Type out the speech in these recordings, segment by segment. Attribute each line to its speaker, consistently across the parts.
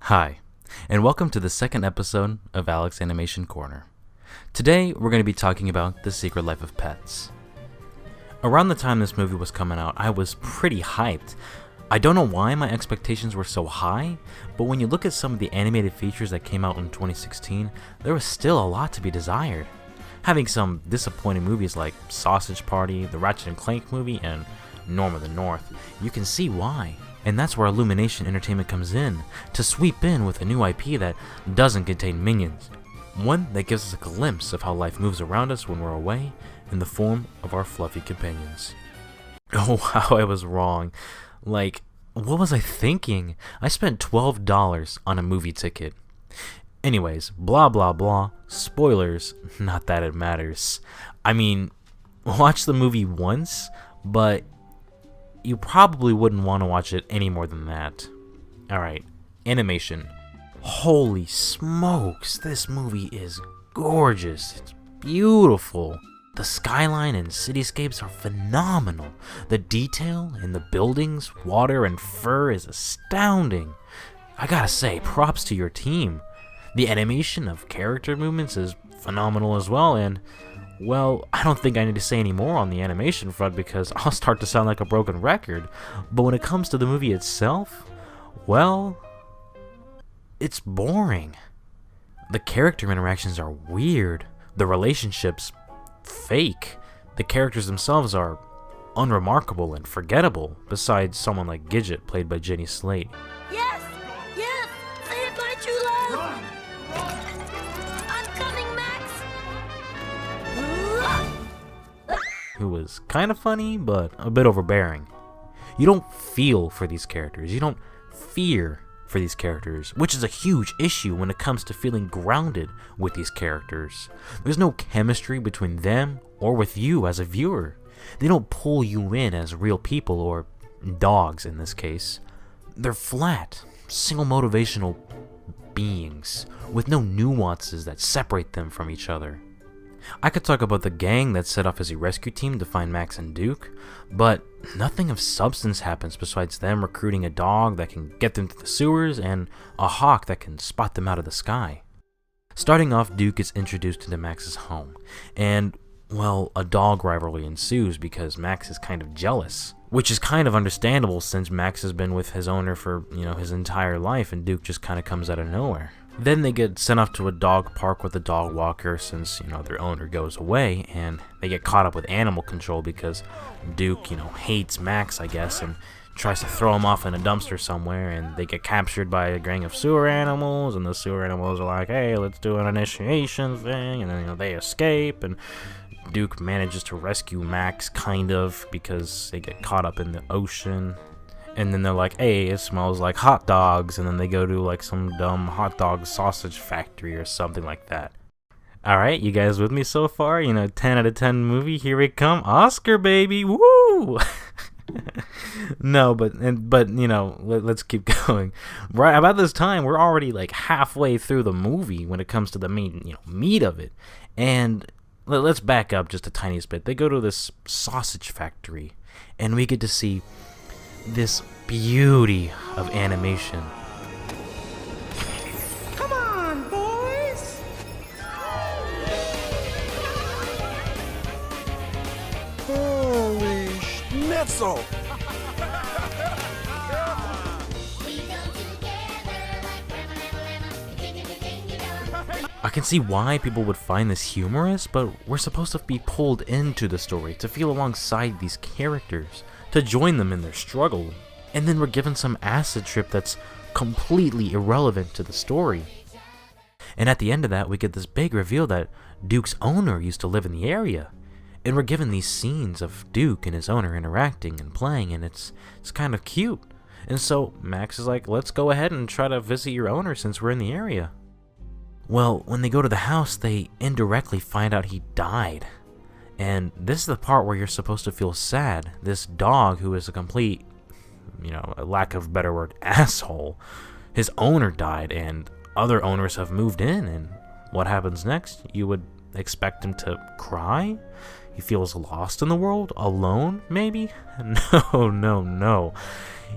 Speaker 1: Hi, and welcome to the second episode of Alec's Animation Corner. Today, we're going to be talking about The Secret Life of Pets. Around the time this movie was coming out, I was pretty hyped. I don't know why my expectations were so high, but when you look at some of the animated features that came out in 2016, there was still a lot to be desired. Having some disappointing movies like Sausage Party, the Ratchet Clank movie, and Norm of the North, you can see why. And that's where Illumination Entertainment comes in, to sweep in with a new IP that doesn't contain minions. One that gives us a glimpse of how life moves around us when we're away, in the form of our fluffy companions. Oh, how I was wrong. Like, what was I thinking? I spent $12 on a movie ticket. Anyways, blah blah blah, spoilers, not that it matters. I mean, watch the movie once, but you probably wouldn't want to watch it any more than that. Alright, animation. Holy smokes, this movie is gorgeous. It's beautiful. The skyline and cityscapes are phenomenal. The detail in the buildings, water, and fur is astounding. I gotta say, props to your team. The animation of character movements is phenomenal as well, and well, I don't think I need to say any more on the animation front because I'll start to sound like a broken record. But when it comes to the movie itself, well, it's boring. The character interactions are weird. The relationships, fake. The characters themselves are unremarkable and forgettable, besides someone like Gidget, played by Jenny Slate.
Speaker 2: Yes! Yes! Save my true love! I'm coming, Max!
Speaker 1: Who was kind of funny, but a bit overbearing. You don't feel for these characters. You don't fear for these characters, which is a huge issue when it comes to feeling grounded with these characters. There's no chemistry between them or with you as a viewer. They don't pull you in as real people, or dogs in this case. They're flat, single motivational beings with no nuances that separate them from each other. I could talk about the gang that set off as a rescue team to find Max and Duke, but nothing of substance happens besides them recruiting a dog that can get them to the sewers and a hawk that can spot them out of the sky. Starting off, Duke is introduced into Max's home, and, well, a dog rivalry ensues because Max is kind of jealous, which is kind of understandable since Max has been with his owner for, his entire life, and Duke just kind of comes out of nowhere. Then they get sent off to a dog park with a dog walker since, their owner goes away, and they get caught up with animal control because Duke, hates Max, I guess, and tries to throw him off in a dumpster somewhere, and they get captured by a gang of sewer animals, and the sewer animals are like, hey, let's do an initiation thing, and then, they escape, and Duke manages to rescue Max, kind of, because they get caught up in the ocean. And then they're like, hey, it smells like hot dogs. And then they go to like some dumb hot dog sausage factory or something like that. Alright, you guys with me so far? 10 out of 10 movie. Here we come. Oscar, baby. Woo! No, but let's keep going. Right about this time, we're already like halfway through the movie when it comes to the main, meat of it. And let's back up just a tiny bit. They go to this sausage factory, and we get to see this beauty of animation.
Speaker 3: Come on, boys! Holy schnitzel!
Speaker 1: I can see why people would find this humorous, but we're supposed to be pulled into the story, to feel alongside these characters, to join them in their struggle, and then we're given some acid trip that's completely irrelevant to the story. And at the end of that, we get this big reveal that Duke's owner used to live in the area, and we're given these scenes of Duke and his owner interacting and playing, and it's kind of cute. And so Max is like, let's go ahead and try to visit your owner since we're in the area. Well, when they go to the house, they indirectly find out he died. And this is the part where you're supposed to feel sad. This dog, who is a complete, lack of a better word, asshole, his owner died, and other owners have moved in, and what happens next? You would expect him to cry? He feels lost in the world? Alone, maybe? No.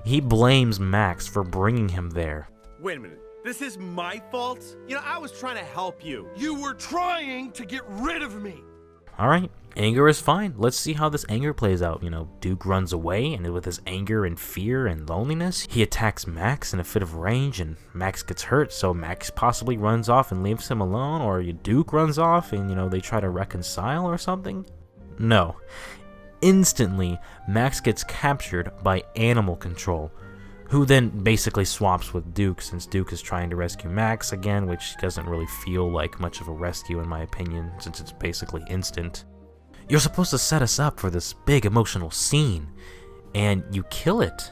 Speaker 1: He blames Max for bringing him there.
Speaker 4: Wait a minute.
Speaker 3: This is my fault? You know, I was trying to help you.
Speaker 4: You were trying to get rid of me.
Speaker 1: Alright, anger is fine. Let's see how this anger plays out. You know, Duke runs away, and with his anger and fear and loneliness, he attacks Max in a fit of rage, and Max gets hurt, so Max possibly runs off and leaves him alone, or Duke runs off and, you know, they try to reconcile or something? No. Instantly, Max gets captured by animal control, who then basically swaps with Duke, since Duke is trying to rescue Max again, which doesn't really feel like much of a rescue in my opinion, since it's basically instant. You're supposed to set us up for this big emotional scene, and you kill it.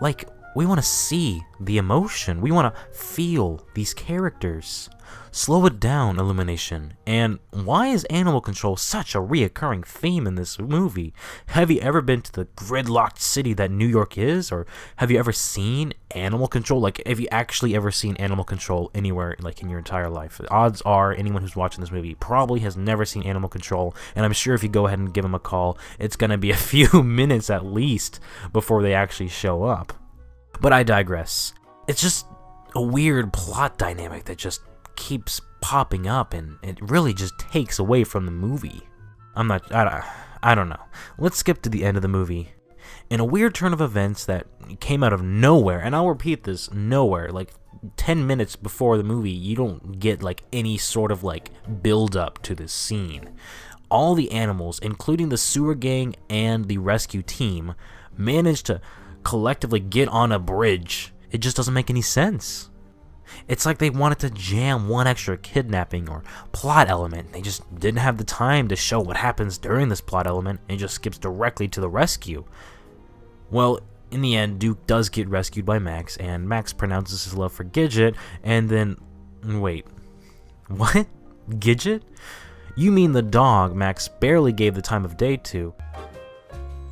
Speaker 1: Like, we want to see the emotion, we want to feel these characters. Slow it down, Illumination. And why is animal control such a reoccurring theme in this movie? Have you ever been to the gridlocked city that New York is? Or have you ever seen animal control? Like, have you actually ever seen animal control anywhere, like, in your entire life? Odds are anyone who's watching this movie probably has never seen animal control, and I'm sure if you go ahead and give them a call, it's gonna be a few minutes at least before they actually show up. But I digress. It's just a weird plot dynamic that just keeps popping up, and it really just takes away from the movie. I don't know. Let's skip to the end of the movie. In a weird turn of events that came out of nowhere, and I'll repeat this, nowhere, like 10 minutes before the movie, you don't get like any sort of like build up to this scene. All the animals, including the sewer gang and the rescue team, manage to collectively get on a bridge. It just doesn't make any sense. It's like they wanted to jam one extra kidnapping or plot element. They just didn't have the time to show what happens during this plot element, and it just skips directly to the rescue. Well, in the end, Duke does get rescued by Max, and Max pronounces his love for Gidget, and then... Wait. What? Gidget? You mean the dog Max barely gave the time of day to.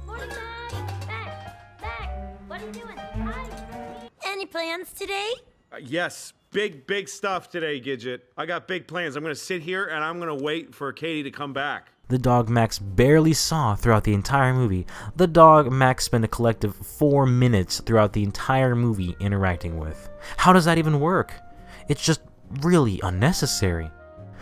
Speaker 2: Morning time! Back! What are you doing? Hi! Any plans today?
Speaker 3: Yes, big stuff today, Gidget. I got big plans. I'm gonna sit here and I'm gonna wait for Katie to come back.
Speaker 1: The dog Max barely saw throughout the entire movie. The dog Max spent a collective 4 minutes throughout the entire movie interacting with. How does that even work? It's just really unnecessary.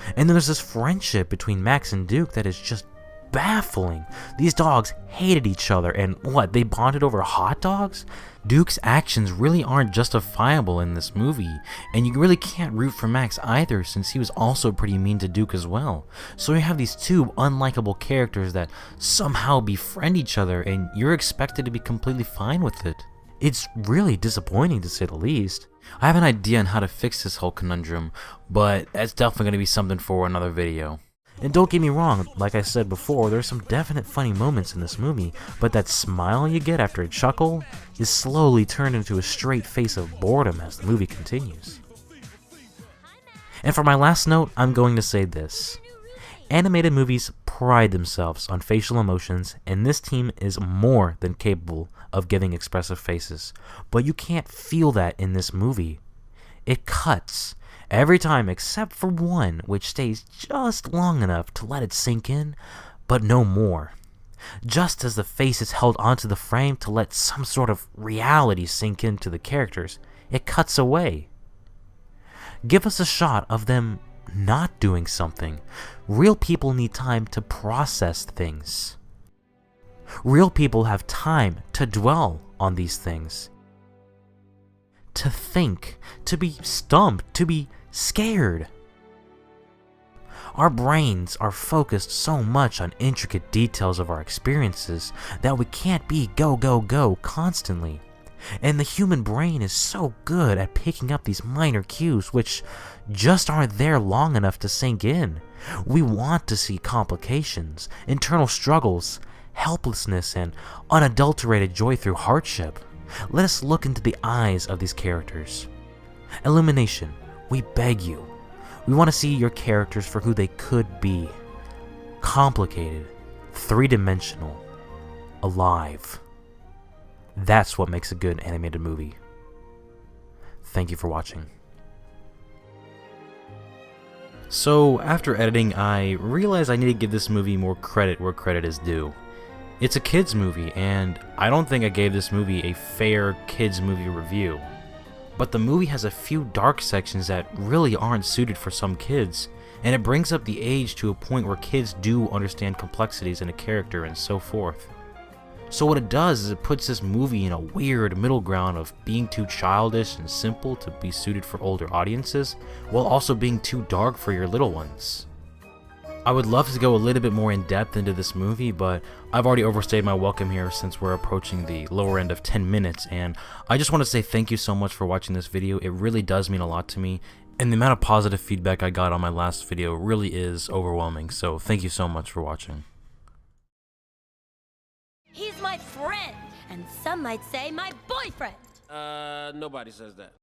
Speaker 1: And then there's this friendship between Max and Duke that is just baffling. These dogs hated each other, and what, they bonded over hot dogs? Duke's actions really aren't justifiable in this movie, and you really can't root for Max either, since he was also pretty mean to Duke as well. So you have these two unlikable characters that somehow befriend each other, and you're expected to be completely fine with it. It's really disappointing, to say the least. I have an idea on how to fix this whole conundrum, but that's definitely going to be something for another video. And don't get me wrong, like I said before, there's some definite funny moments in this movie, but that smile you get after a chuckle is slowly turned into a straight face of boredom as the movie continues. And for my last note, I'm going to say this. Animated movies pride themselves on facial emotions, and this team is more than capable of giving expressive faces. But you can't feel that in this movie. It cuts every time except for one, which stays just long enough to let it sink in, but no more. Just as the face is held onto the frame to let some sort of reality sink into the characters, it cuts away. Give us a shot of them not doing something. Real people need time to process things. Real people have time to dwell on these things. To think, to be stumped, to be scared. Our brains are focused so much on intricate details of our experiences that we can't be go, go, go constantly. And the human brain is so good at picking up these minor cues which just aren't there long enough to sink in. We want to see complications, internal struggles, helplessness, and unadulterated joy through hardship. Let us look into the eyes of these characters. Illumination, we beg you. We want to see your characters for who they could be. Complicated, three-dimensional, alive. That's what makes a good animated movie. Thank you for watching. So, after editing, I realized I need to give this movie more credit where credit is due. It's a kids movie, and I don't think I gave this movie a fair kids movie review. But the movie has a few dark sections that really aren't suited for some kids, and it brings up the age to a point where kids do understand complexities in a character and so forth. So what it does is it puts this movie in a weird middle ground of being too childish and simple to be suited for older audiences, while also being too dark for your little ones. I would love to go a little bit more in depth into this movie, but I've already overstayed my welcome here since we're approaching the lower end of 10 minutes, and I just want to say thank you so much for watching this video. It really does mean a lot to me, and the amount of positive feedback I got on my last video really is overwhelming, so thank you so much for watching.
Speaker 2: He's my friend, and some might say my boyfriend.
Speaker 5: Nobody says that.